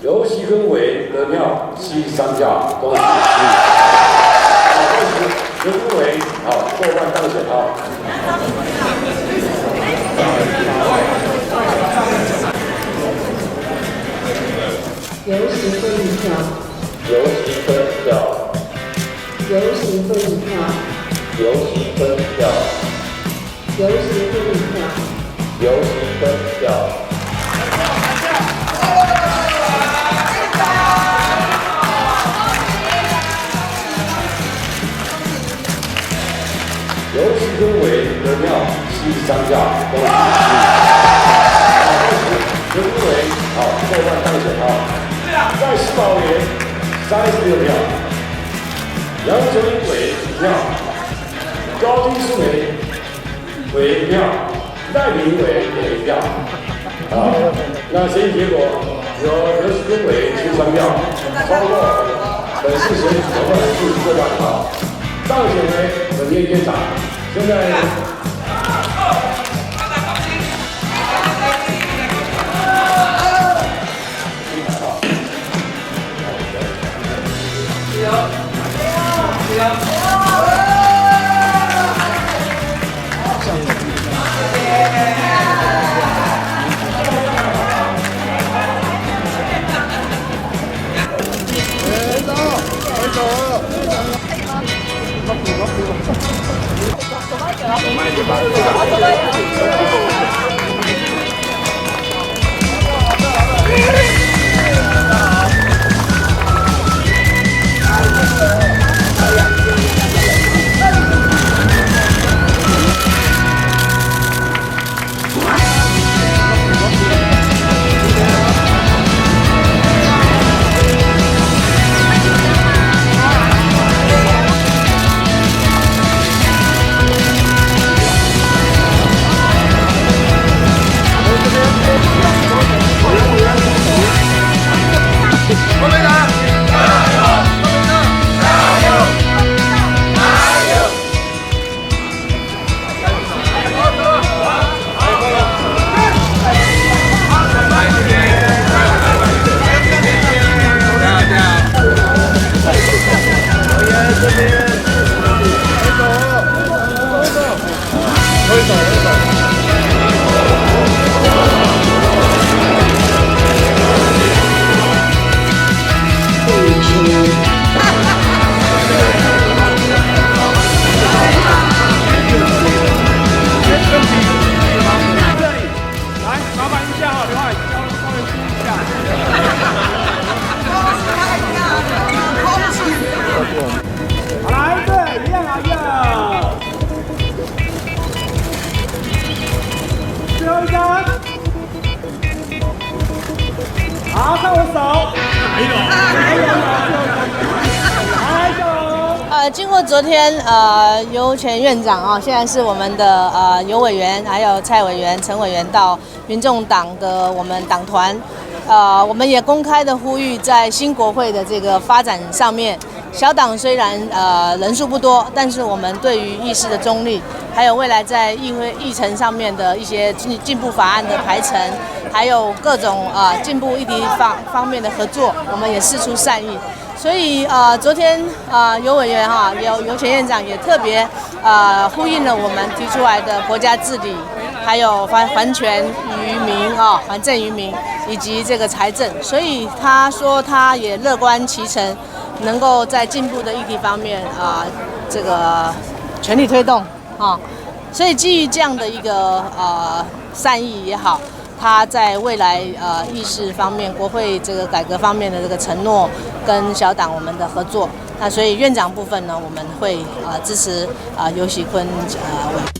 由徐坤伟得票73票，恭喜！恭喜徐坤伟，好，过半当选啊！游行会议票，游行分票，游行会议票，游行分票，游行会议票，游行分票。由徐坤伟得票73票，恭喜！恭喜徐坤伟，好，过半当选啊！赖世宝元36票，杨成伟1票，高金淑梅为1票，赖明伟也1票。好，那选举结果由刘徐坤伟13票，超过本次选举总人数过半啊，当选为本届院长。现在。好，看我手。经过昨天由前院长现在是我们的游委员，还有蔡委员、陈委员到民众党的我们党团，我们也公开的呼吁，在新国会的这个发展上面，小党虽然人数不多，但是我们对于议事的中立，还有未来在议程上面的一些进步法案的排程，还有各种进步议题方面的合作，我们也释出善意。所以昨天游委员由前院长也特别呼应了我们提出来的国家治理，还有还权于民还政于民，以及这个财政。所以他说他也乐观其成，能够在进步的议题方面这个全力推动所以基于这样的一个善意也好。他在未来议事方面、国会这个改革方面的这个承诺，跟小党我们的合作，那所以院长部分呢，我们会支持游锡堃委员。